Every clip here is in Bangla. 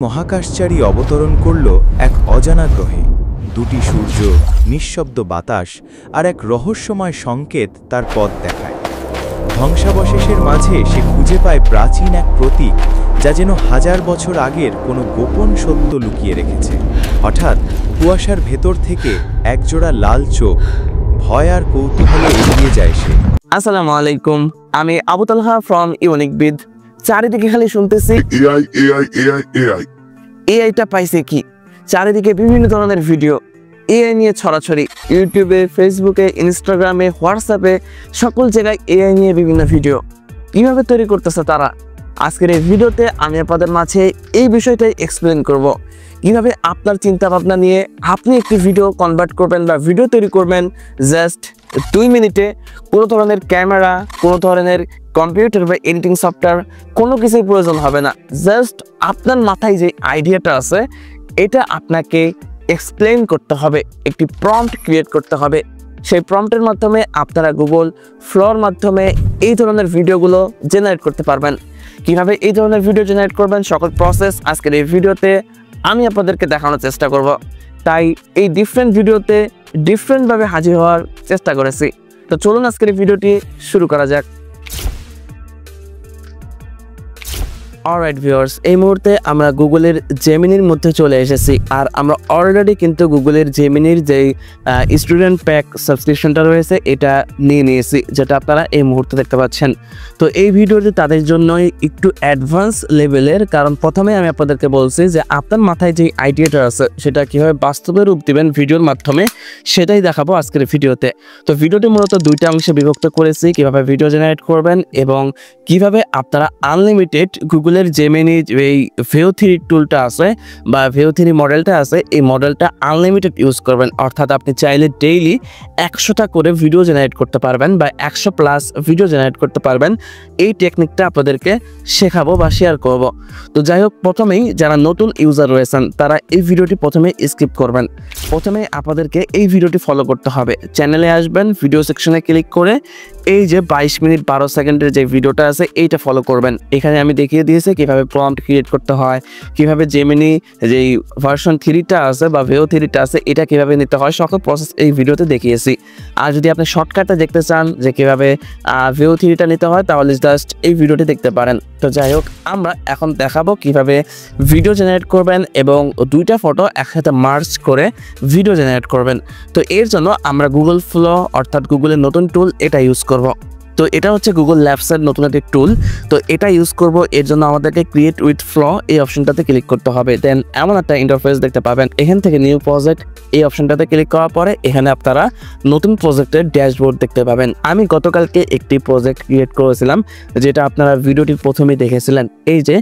মহাকাশচারী অবতরণ করল এক অজানা গ্রহে। দুটি সূর্য, নিঃশব্দ বাতাস আর এক রহস্যময় সংকেত তার পথ দেখায়। ধ্বংসাবশেষের মাঝে সে খুঁজে পায় প্রাচীন এক প্রতীক, যা যেন হাজার বছর আগের কোনো গোপন সত্য লুকিয়ে রেখেছে। হঠাৎ কুয়াশার ভেতর থেকে একজোড়া লাল চোখ, ভয় আর কৌতূহলে এগিয়ে যায় সে। আসসালামু আলাইকুম, আমি আবু তালহা ফ্রম ইউনিক বিদ। চারিদিকে খালি শুনতেছি এআইটা পাইছে কি। চারিদিকে বিভিন্ন ধরনের ভিডিও এআই নিয়ে ছড়াছড়ি, ইউটিউবে, ফেসবুকে, ইনস্টাগ্রামে, হোয়াটসঅ্যাপে, সকল জায়গায় এআই নিয়ে বিভিন্ন ভিডিও কিভাবে তৈরি করতেছে তারা। আজকের এই ভিডিওতে আমি আপনাদের মাঝে এই বিষয়টাই এক্সপ্লেন করব, কিভাবে আপনার চিন্তা ভাবনা নিয়ে আপনি একটি ভিডিও কনভার্ট করবেন বা ভিডিও তৈরি করবেন জাস্ট 2 মিনিটে। কোনো ধরনের ক্যামেরা, কোনো ধরনের কম্পিউটার বা এডিটিং সফটওয়্যার কোনো কিছুই প্রয়োজন হবে না। জাস্ট আপনার মাথায় যে আইডিয়াটা আছে এটা আপনাকে এক্সপ্লেন করতে হবে, একটি প্রম্পট ক্রিয়েট করতে হবে। সেই প্রম্পটের মাধ্যমে আপনারা গুগল ফ্লোর মাধ্যমে এই ধরনের ভিডিওগুলো জেনারেট করতে পারবেন। কিভাবে এই ধরনের ভিডিও জেনারেট করবেন সকল প্রসেস আজকের এই ভিডিওতে আমি আপনাদেরকে দেখানোর চেষ্টা করব। তাই এই ডিফারেন্ট ভিডিওতে ডিফারেন্টভাবে হাজির হওয়ার চেষ্টা করেছি। তো চলুন আজকের এই ভিডিওটি শুরু করা যাক। অলরাইট ভিউয়ার্স, এই মুহূর্তে আমরা গুগলের জেমিনির মধ্যে চলে এসেছি। আর আমরা অলরেডি কিন্তু গুগলের জেমিনির যেই স্টুডেন্ট প্যাক সাবস্ক্রিপশনটা রয়েছে এটা নিয়ে নিয়েছি, যেটা আপনারা এই মুহূর্তে দেখতে পাচ্ছেন। তো এই ভিডিওটি তাদের জন্যই একটু অ্যাডভান্স লেভেলের, কারণ প্রথমে আমি আপনাদেরকে বলছি যে আপনার মাথায় যে আইডিয়াটা আছে সেটা কীভাবে বাস্তবে রূপ দিবেন ভিডিওর মাধ্যমে, সেটাই দেখাবো আজকের ভিডিওতে। তো ভিডিওটি মূলত 2টা অংশে বিভক্ত করেছি, কীভাবে ভিডিও জেনারেট করবেন এবং কিভাবে আপনারা আনলিমিটেড গুগলের জেমিনি এই ভিও 3 টুলটা আছে বা ভিও 3 মডেলটা আছে, এই মডেলটা আনলিমিটেড ইউজ করবেন। অর্থাৎ আপনি চাইলে ডেইলি 100টা করে ভিডিও জেনারেট করতে পারবেন বা 100+ ভিডিও জেনারেট করতে পারবেন। এই টেকনিকটা আপনাদেরকে শেখাবো বা শেয়ার করব। তো যাই হোক, প্রথমেই যারা নতুন ইউজার রয়েছেন তারা এই ভিডিওটি প্রথমে স্কিপ করবেন। প্রথমে আপনাদেরকে এই ভিডিওটি ফলো করতে হবে। চ্যানেলে আসবেন, ভিডিও সেকশনে ক্লিক করে এই যে 22 মিনিট 12 সেকেন্ডের যে ভিডিওটা আছে এইটা ফলো করবেন। এখানে আমি দেখিয়ে দিয়েছি কিভাবে প্রম্পট ক্রিয়েট করতে হয়, কিভাবে জেমিনি যেই ভার্সন 3টা আছে বা ভিও 3টা আছে এটা কিভাবে নিতে হয়, সকল প্রসেস এই ভিডিওতে দেখিয়েছি। আর যদি আপনি শর্টকাটটা দেখতে চান যে কিভাবে ভিও 3টা নিতে হয় তাহলে জাস্ট এই ভিডিওটি দেখতে পারেন। তো যাই হোক, আমরা এখন দেখাবো কিভাবে ভিডিও জেনারেট করবেন এবং 2টা ফটো একসাথে মার্জ করে ভিডিও জেনারেট করবেন। তো এর জন্য আমরা গুগল ফ্লো অর্থাৎ গুগলের নতুন টুল এটা ইউজ করব। তো এটা হচ্ছে গুগল ল্যাবসের নতুন একটি টুল। তো এটা ইউজ করব, এর জন্য আমাদেরকে ক্রিয়েট উইথ ফ্লো এই অপশনটাতে ক্লিক করতে হবে। দেন এমন একটা ইন্টারফেস দেখতে পাবেন। এখান থেকে নিউ প্রজেক্ট এই অপশনটাতে ক্লিক করার পরে এখানে আপনারা নতুন প্রজেক্টের ড্যাশবোর্ড দেখতে পাবেন। আমি গতকালকে একটি প্রজেক্ট ক্রিয়েট করেছিলাম, যেটা আপনারা ভিডিওটির প্রথমেই দেখেছিলেন। এই যে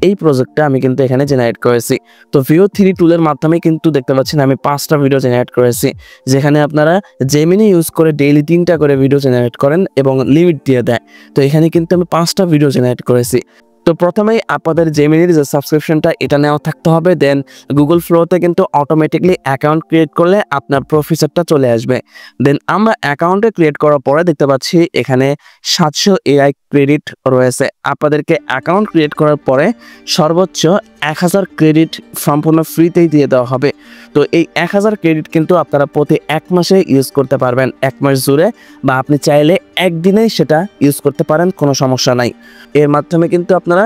এই প্রজেক্টটা আমি কিন্তু এখানে জেনারেট করেছি। তো ভিও 3 টুলের মাধ্যমে কিন্তু দেখতে পাচ্ছেন আমি 5টা ভিডিও জেনারেট করেছি, যেখানে আপনারা জেমিনি ইউজ করে ডেইলি 3টা করে ভিডিও জেনারেট করেন এবং লিমিট দিয়ে দেয়। তো এখানে কিন্তু আমি 5টা ভিডিও জেনারেট করেছি। তো প্রথমেই আপনাদের জেমিনির যে সাবস্ক্রিপশনটা এটা নেওয়া থাকতে হবে। দেন গুগল ফ্লোতে কিন্তু অটোমেটিকলি অ্যাকাউন্ট ক্রিয়েট করলে আপনার প্রফিসারটা চলে আসবে। দেন আমরা অ্যাকাউন্টে ক্রিয়েট করার পরে দেখতে পাচ্ছি এখানে 700 AI ক্রেডিট রয়েছে। আপনাদেরকে অ্যাকাউন্ট ক্রিয়েট করার পরে সর্বোচ্চ 1000 ক্রেডিট সম্পূর্ণ ফ্রিতেই দিয়ে দেওয়া হবে। তো এই 1000 ক্রেডিট কিন্তু আপনারা প্রতি 1 মাসে ইউজ করতে পারবেন, 1 মাস জুড়ে, বা আপনি চাইলে একদিনেই সেটা ইউজ করতে পারেন, কোনো সমস্যা নাই। এর মাধ্যমে কিন্তু আপনারা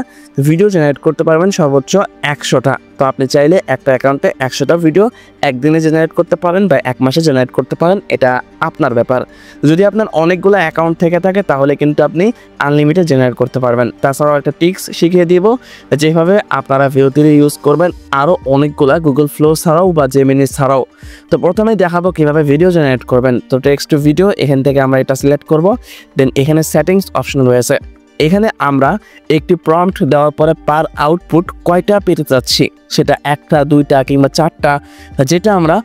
ভিডিও জেনারেট করতে পারবেন সর্বোচ্চ 100টা। তো আপনি চাইলে একটা অ্যাকাউন্টে 100টা ভিডিও একদিনে জেনারেট করতে পারেন বা 1 মাসে জেনারেট করতে পারেন, এটা আপনার ব্যাপার। যদি আপনার অনেকগুলো অ্যাকাউন্ট থেকে থাকে তাহলে কিন্তু আপনি আনলিমিটেড জেনারেট করতে পারবেন। তাছাড়াও একটা টিক্স শিখিয়ে দিব যেভাবে আপনারা ভিও 3 ইউজ করবেন আরও অনেকগুলা গুগল ফ্লো ছাড়াও বা জেমিনি ছাড়াও। তো প্রথমেই দেখাবো কিভাবে ভিডিও জেনারেট করবেন। তো টেক্সট টু ভিডিও এখান থেকে আমরা এটা সিলেক্ট করব। দেন এখানে সেটিংস অপশন রয়েছে, এখানে আমরা একটি প্রম্পট দেওয়ার পরে পার আউটপুট কয়টা পেতে চাচ্ছি, সেটা 1টা 2টা কিংবা 4টা, যেটা আমরা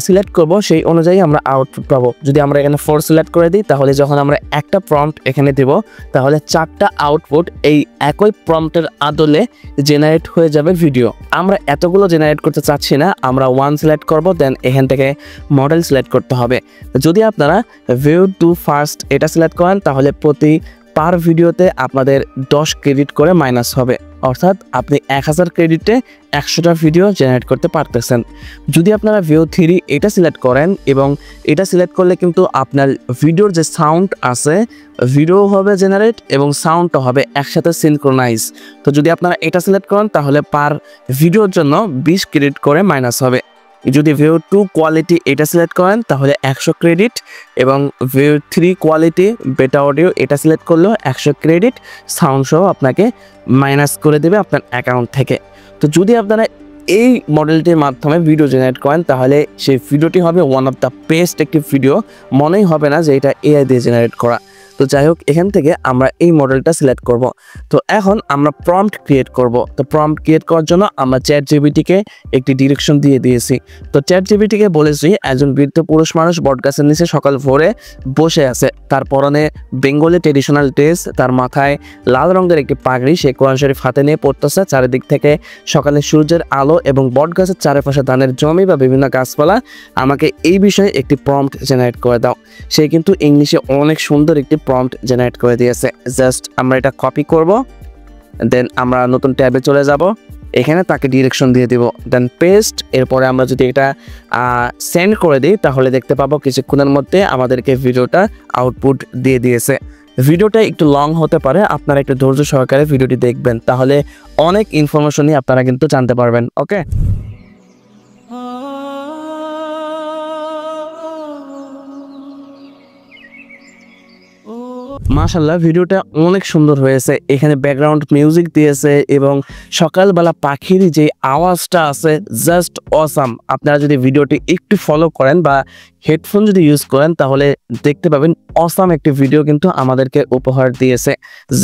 সিলেক্ট করব সেই অনুযায়ী আমরা আউটপুট পাবো। যদি আমরা এখানে 4 সিলেক্ট করে দিই তাহলে যখন আমরা একটা প্রম্পট এখানে দেব তাহলে 4টা আউটপুট এই একই প্রম্পটের আদলে জেনারেট হয়ে যাবে ভিডিও। আমরা এতগুলো জেনারেট করতে চাচ্ছি না, আমরা 1 সিলেক্ট করব। দেন এখান থেকে মডেল সিলেক্ট করতে হবে। যদি আপনারা ভিউ টু ফার্স্ট এটা সিলেক্ট করেন তাহলে প্রতি পার ভিডিওতে আপনাদের 10 ক্রেডিট করে মাইনাস হবে, অর্থাৎ আপনি 1000 ক্রেডিটে 100টা ভিডিও জেনারেট করতে পারতেছেন। যদি আপনারা ভিও 3 এটা সিলেক্ট করেন এবং এটা সিলেক্ট করলে কিন্তু আপনার ভিডিওর যে সাউন্ড আছে, ভিডিও হবে জেনারেট এবং সাউন্ডও হবে একসাথে সিনক্রোনাইজ। তো যদি আপনারা এটা সিলেক্ট করেন তাহলে পার ভিডিওর জন্য 20 ক্রেডিট করে মাইনাস হবে। যদি ভিও 2 কোয়ালিটি এটা সিলেক্ট করেন তাহলে 100 ক্রেডিট এবং ভিও 3 কোয়ালিটি বেটা অডিও এটা সিলেক্ট করলেও 100 ক্রেডিট সাউন্ড সহ আপনাকে মাইনাস করে দেবে আপনার অ্যাকাউন্ট থেকে। তো যদি আপনারা এই মডেলটির মাধ্যমে ভিডিও জেনারেট করেন তাহলে সেই ভিডিওটি হবে ওয়ান অফ দ্য বেস্ট একটি ভিডিও, মনেই হবে না যে এটা এআই দিয়ে জেনারেট করা। তো যাই হোক, এখান থেকে আমরা এই মডেলটা সিলেক্ট করব। তো এখন আমরা প্রম্পট ক্রিয়েট করব। তো প্রম্পট ক্রিয়েট করার জন্য আমরা চ্যাটজিপিটিকে একটি ডিরেকশন দিয়ে দিয়েছি। তো চ্যাটজিপিটিকে বলেছি একজন বৃদ্ধ পুরুষ মানুষ বটগাছের নিচে সকাল ভোরে বসে আছে, তার পরনে বেঙ্গলি ট্রেডিশনাল ড্রেস, তার মাথায় লাল রঙের একটি পাগড়ি, সে কোরআন শরীফ হাতে নিয়ে পড়তেছে। চারিদিক থেকে সকালে সূর্যের আলো এবং বটগাছের চারপাশে ধানের জমি বা বিভিন্ন গাছপালা। আমাকে এই বিষয়ে একটি প্রম্পট জেনারেট করে দাও। সে কিন্তু ইংলিশে অনেক সুন্দর একটি প্রম্পট জেনারেট করে দিয়েছে। জাস্ট আমরা এটা কপি করব, দেন আমরা নতুন ট্যাবে চলে যাব, এখানে তাকে ডিরেকশন দিয়ে দিব, দেন পেস্ট। এরপরে আমরা যদি এটা সেন্ড করে দিই তাহলে দেখতে পাবো কিছুক্ষণের মধ্যে আমাদেরকে ভিডিওটা আউটপুট দিয়ে দিয়েছে। ভিডিওটা একটু লং হতে পারে, আপনারা একটু ধৈর্য সহকারে ভিডিওটি দেখবেন, তাহলে অনেক ইনফরমেশনই আপনারা কিন্তু জানতে পারবেন। ওকে, মাশাআল্লাহ ভিডিওটা অনেক সুন্দর হয়েছে। এখানে ব্যাকগ্রাউন্ড মিউজিক দিয়েছে এবং সকালবেলা পাখির যে আওয়াজটা আছে জাস্ট অসাম। আপনারা যদি ভিডিওটি একটু ফলো করেন বা হেডফোন যদি ইউজ করেন তাহলে দেখতে পাবেন অসাম একটি ভিডিও কিন্তু আমাদেরকে উপহার দিয়েছে,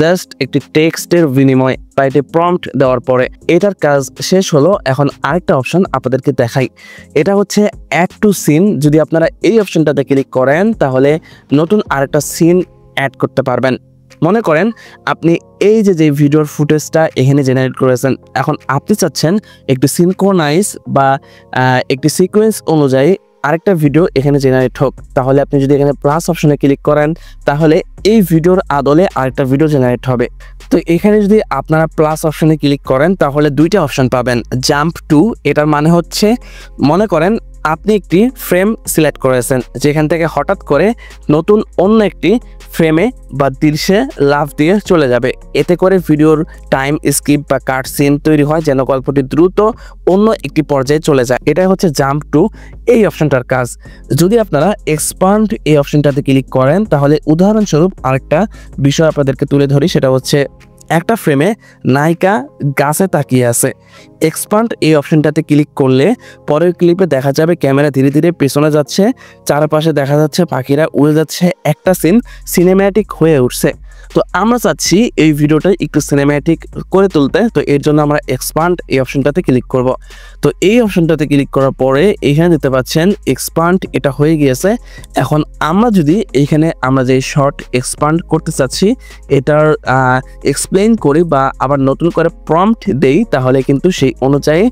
জাস্ট একটি টেক্সটের বিনিময়ে বা একটি প্রম্পট দেওয়ার পরে। এটার কাজ শেষ হলো। এখন আরেকটা অপশন আপনাদেরকে দেখাই, এটা হচ্ছে অ্যাড টু সিন। যদি আপনারা এই অপশনটাতে ক্লিক করেন তাহলে নতুন আরেকটা সিন অ্যাড করতে পারবেন। মনে করেন আপনি এই যে ভিডিওর ফুটেজটা এখানে জেনারেট করেছেন, এখন আপনি চাচ্ছেন একটু সিনক্রোনাইজ বা একটি সিকোয়েন্স অনুযায়ী আরেকটা ভিডিও এখানে জেনারেট হোক। তাহলে আপনি যদি এখানে প্লাস অপশনে ক্লিক করেন তাহলে এই ভিডিওর আদলে আরেকটা ভিডিও জেনারেট হবে। তো এখানে যদি আপনারা প্লাস অপশনে ক্লিক করেন তাহলে দুইটা অপশন পাবেন। জাম্প টু, এটার মানে হচ্ছে মনে করেন আপনি একটি ফ্রেম সিলেক্ট করেছেন যেখান থেকে হঠাৎ করে নতুন অন্য একটি ফ্রেমে বা দৃশ্যে লাফ দিয়ে চলে যাবে, এতে করে ভিডিওর টাইম স্কিপ বা কাট সিন তৈরি হয় যেন গল্পটি দ্রুত অন্য একটি পর্যায়ে চলে যায়। এটাই হচ্ছে জাম্প টু এই অপশনটার কাজ। যদি আপনারা এক্সপান্ড এই অপশনটাতে ক্লিক করেন তাহলে উদাহরণস্বরূপ আরেকটা বিষয় আপনাদেরকে তুলে ধরি, সেটা হচ্ছে একটা ফ্রেমে নায়িকা গাছে তাকিয়ে আছে। এক্সপান্ড এই অপশনটাতে ক্লিক করলে পরের ক্লিপে দেখা যাবে ক্যামেরা ধীরে ধীরে পেছনে যাচ্ছে, চারপাশে দেখা যাচ্ছে পাখিরা উড়ে যাচ্ছে, একটা সিন সিনেম্যাটিক হয়ে উঠছে। তো আমরা চাচ্ছি এই ভিডিওটা একটু সিনেম্যাটিক করে তুলতে, তো এর জন্য আমরা এক্সপান্ড এই অপশনটাতে ক্লিক করব। তো এই অপশনটাতে ক্লিক করার পরে এখানে দেখতে পাচ্ছেন এক্সপান্ড এটা হয়ে গিয়েছে। এখন আমরা যদি এইখানে আমরা যে শর্ট এক্সপান্ড করতে চাচ্ছি এটার এক্সপ্লেইন করি বা আবার নতুন করে প্রম্পট দেই তাহলে কিন্তু সেই অনুযায়ী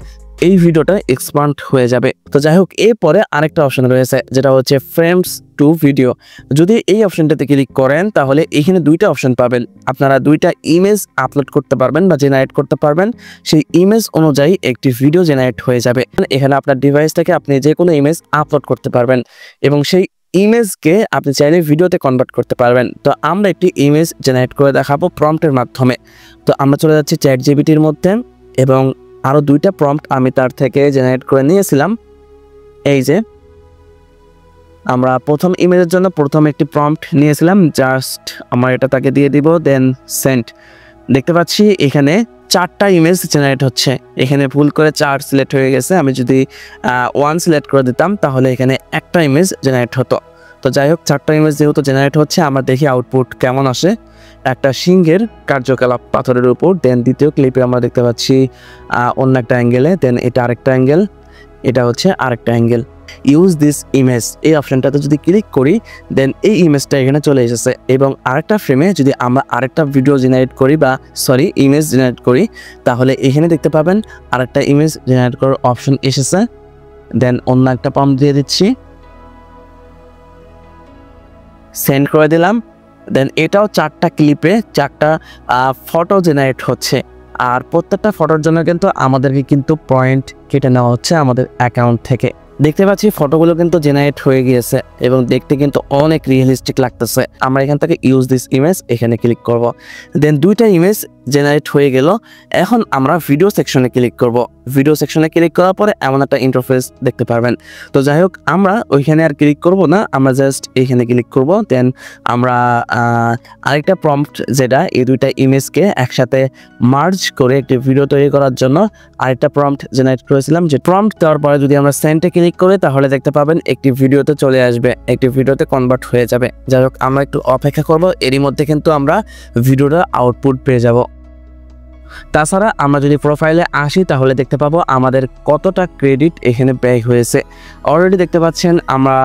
এই ভিডিওটা এক্সপান্ড হয়ে যাবে। তো যাই হোক, এরপরে আরেকটা অপশন রয়েছে যেটা হচ্ছে ফ্রেমস টু ভিডিও। যদি এই অপশনটাতে ক্লিক করেন তাহলে এখানে দুইটা অপশন পাবেন, আপনারা দুইটা ইমেজ আপলোড করতে পারবেন বা জেনারেট করতে পারবেন। সেই ইমেজ অনুযায়ী একটি ভিডিও জেনারেট হয়ে যাবে। এখানে আপনার ডিভাইস থেকে আপনি যে কোনো ইমেজ আপলোড করতে পারবেন এবং সেই ইমেজকে আপনি চাইলে ভিডিওতে কনভার্ট করতে পারবেন। তো আমরা একটি ইমেজ জেনারেট করে দেখাবো প্রম্পটের মাধ্যমে। তো আমরা চলে যাচ্ছি চ্যাটজিপিটির মধ্যে এবং আরও দুইটা প্রম্পট আমি তার থেকে জেনারেট করে নিয়েছিলাম। এই যে আমরা প্রথম ইমেজের জন্য প্রথম একটি প্রম্পট নিয়েছিলাম, জাস্ট আমার এটা তাকে দিয়ে দিব, দেন সেন্ড। দেখতে পাচ্ছি এখানে 4টা ইমেজ জেনারেট হচ্ছে, এখানে ভুল করে 4 সিলেক্ট হয়ে গেছে। আমি যদি 1 সিলেক্ট করে দিতাম তাহলে এখানে একটা ইমেজ জেনারেট হতো। তো যাই হোক, 4টা ইমেজ যেহেতু জেনারেট হচ্ছে আমরা দেখি আউটপুট কেমন আসে। একটা সিংহের কার্যকলাপ পাথরের উপর, দেন দ্বিতীয় ক্লিপে আমরা দেখতে পাচ্ছি অন্য একটা অ্যাঙ্গেলে, দেন এটা আরেকটা অ্যাঙ্গেল, এটা হচ্ছে আরেকটা অ্যাঙ্গেল। ইউজ দিস ইমেজ এই অপশনটাতে যদি ক্লিক করি দেন এই ইমেজটা এখানে চলে এসেছে এবং আরেকটা ফ্রেমে যদি আমরা আরেকটা ভিডিও জেনারেট করি বা ইমেজ জেনারেট করি তাহলে এখানে দেখতে পাবেন আরেকটা ইমেজ জেনারেট করার অপশন এসেছে। দেন অন্য একটা প্রম্পট দিয়ে দিচ্ছি, সেন্ড করে দিলাম। দেন এটাও 4টা ক্লিপে 4টা ফটো জেনারেট হচ্ছে। আর প্রত্যেকটা ফটোর জন্য কিন্তু আমাদেরকে কিন্তু পয়েন্ট কেটে নেওয়া হচ্ছে আমাদের অ্যাকাউন্ট থেকে। দেখতে পাচ্ছি ফটোগুলো কিন্তু জেনারেট হয়ে গিয়েছে এবং দেখতে কিন্তু অনেক রিয়েলিস্টিক লাগতেছে। আমরা এখান থেকে ইউজ দিস ইমেজ এখানে ক্লিক করব। দেন 2টা ইমেজ জেনারেট হয়ে গেল। এখন আমরা ভিডিও সেকশনে ক্লিক করব। ভিডিও সেকশনে ক্লিক করার পরে এমন একটা ইন্টারফেস দেখতে পারবেন। তো যাই হোক, আমরা ওইখানে আর ক্লিক করব না, আমরা জাস্ট এইখানে ক্লিক করব। দেন আমরা আরেকটা প্রম্পট, যেটা এই 2টা ইমেজকে একসাথে মার্জ করে একটি ভিডিও তৈরি করার জন্য আরেকটা প্রম্পট জেনারেট করেছিলাম। যে প্রম্পট দেওয়ার পরে যদি আমরা সেন্ডে ক্লিক করি তাহলে দেখতে পাবেন একটি ভিডিওতে চলে আসবে, একটি ভিডিওতে কনভার্ট হয়ে যাবে। যাই হোক, আমরা একটু অপেক্ষা করব, এরই মধ্যে কিন্তু আমরা ভিডিওটা আউটপুট পেয়ে যাব। তাছাড়া আমরা যদি প্রোফাইলে আসি তাহলে দেখতে পাবো আমাদের কতটা ক্রেডিট এখানে ব্যয় হয়েছে। অলরেডি দেখতে পাচ্ছেন আমরা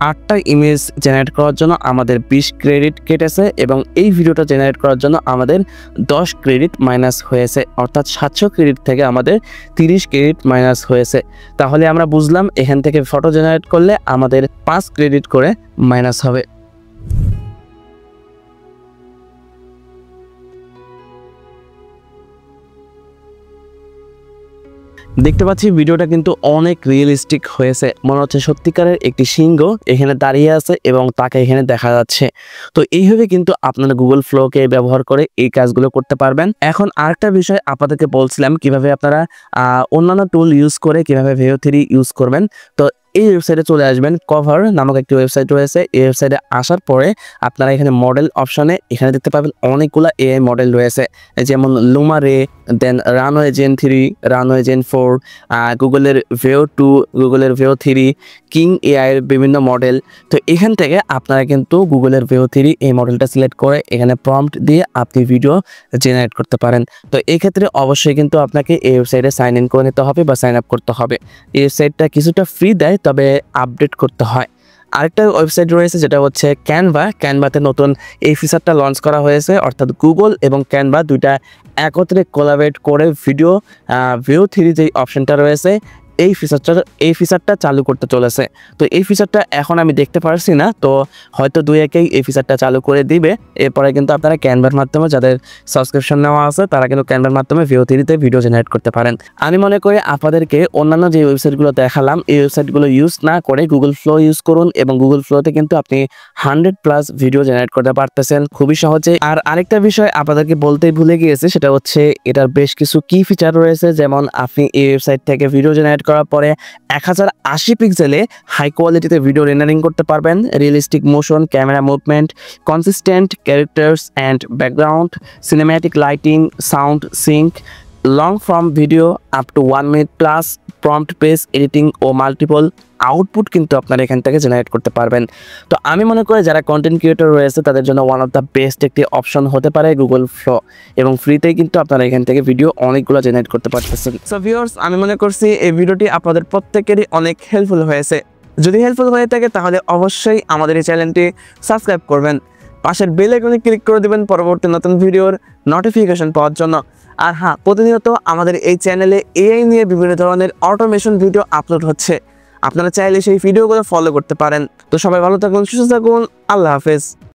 8টা ইমেজ জেনারেট করার জন্য আমাদের 20 ক্রেডিট কেটেছে এবং এই ভিডিওটা জেনারেট করার জন্য আমাদের 10 ক্রেডিট মাইনাস হয়েছে, অর্থাৎ 700 ক্রেডিট থেকে আমাদের 30 ক্রেডিট মাইনাস হয়েছে। তাহলে আমরা বুঝলাম এখান থেকে ফটো জেনারেট করলে আমাদের 5 ক্রেডিট করে মাইনাস হবে। দেখতে পাচ্ছি ভিডিওটা কিন্তু অনেক রিয়েলিস্টিক হয়েছে, মনে হচ্ছে সত্যিকারের একটি সিংহ এখানে দাঁড়িয়ে আছে এবং তাকে এখানে দেখা যাচ্ছে। তো এইভাবে কিন্তু আপনারা গুগল ফ্লোকে ব্যবহার করে এই কাজগুলো করতে পারবেন। এখন আরেকটা বিষয় আপনাদেরকে বলছিলাম কিভাবে আপনারা অন্যান্য টুল ইউজ করে কিভাবে Veo 3 ইউজ করবেন। তো এই ওয়েবসাইটে চলে আসবেন। কভার নামক একটি ওয়েবসাইট রয়েছে। এই ওয়েবসাইটে আসার পরে আপনারা এখানে মডেল অপশনে এখানে দেখতে পাবেন অনেকগুলো এআই মডেল রয়েছে, যেমন লুমা রে, দেন রানওয়ে জেন 3, রানওয়ে জেন 4, গুগলের Veo 2, গুগলের Veo 3, কিং এআই এর বিভিন্ন মডেল। তো এখান থেকে আপনারা কিন্তু গুগলের Veo 3 এই মডেলটা সিলেক্ট করে এখানে প্রম্পট দিয়ে আপনি ভিডিও জেনারেট করতে পারেন। তো এই ক্ষেত্রে অবশ্যই কিন্তু আপনাকে এই ওয়েবসাইটে সাইন ইন করে নিতে হবে বা সাইন আপ করতে হবে। এই ওয়েবসাইটটা কিছুটা ফ্রি দেয়, তবে আপডেট করতে হয়। আরেকটা ওয়েবসাইট রয়েছে যেটা হচ্ছে ক্যানভা। ক্যানভাতে নতুন এই ফিচারটা লঞ্চ করা হয়েছে, অর্থাৎ গুগল এবং ক্যানভা দুইটা একত্রে কোলাবরেট করে Veo 3 যে অপশনটা রয়েছে এই ফিচারটা চালু করতে চলেছে। তো এই ফিচারটা এখন আমি দেখতে পারছি না, তো হয়তো 2-1 এই ফিচারটা চালু করে দিবে। এরপরে কিন্তু আপনারা ক্যানভার মাধ্যমে, যাদের সাবস্ক্রিপশন নেওয়া আছে তারা কিন্তু ক্যানভার মাধ্যমে Veo 3 তে ভিডিও জেনারেট করতে পারেন। আমি মনে করি আপনাদেরকে অন্যান্য যে ওয়েবসাইটগুলো দেখালাম এই ওয়েবসাইটগুলো ইউজ না করে গুগল ফ্লো ইউজ করুন, এবং গুগল ফ্লোতে কিন্তু আপনি 100+ ভিডিও জেনারেট করতে পারতেছেন খুবই সহজে। আর আরেকটা বিষয় আপনাদেরকে বলতেই ভুলে গিয়েছি, সেটা হচ্ছে এটার বেশ কিছু কি ফিচার রয়েছে। যেমন আপনি এই ওয়েবসাইট থেকে ভিডিও জেনারেট করার পরে 1080 পিক্সেলে হাই কোয়ালিটিতে ভিডিও রেন্ডারিং করতে পারবেন। Realistic motion, camera movement, consistent characters and background, cinematic lighting, sound sync, long form video up to 1 minute plus, prompt base editing ও মাল্টিপল আউটপুট কিন্তু আপনারা এখান থেকে জেনারেট করতে পারবেন। তো আমি মনে করি যারা কন্টেন্ট ক্রিয়েটর রয়েছে তাদের জন্য ওয়ান অফ দ্য বেস্ট একটি অপশন হতে পারে গুগল ফ্লো, এবং ফ্রিতেই কিন্তু আপনারা এখান থেকে ভিডিও অনেকগুলো জেনারেট করতে পারতেছেন। সো ভিউয়ার্স, আমি মনে করছি এই ভিডিওটি আপনাদের প্রত্যেকেরই অনেক হেল্পফুল হয়েছে। যদি হেল্পফুল হয়ে থাকে তাহলে অবশ্যই আমাদের এই চ্যানেলটি সাবস্ক্রাইব করবেন, পাশের বেল আইকনে ক্লিক করে দেবেন পরবর্তী নতুন ভিডিওর নোটিফিকেশন পাওয়ার জন্য। আর হ্যাঁ, প্রতিনিয়ত আমাদের এই চ্যানেলে এআই নিয়ে বিভিন্ন ধরনের অটোমেশন ভিডিও আপলোড হচ্ছে, আপনারা চাইলে সেই ভিডিওগুলো ফলো করতে পারেন। তো সবাই ভালো থাকুন, সুস্থ থাকুন, আল্লাহ হাফেজ।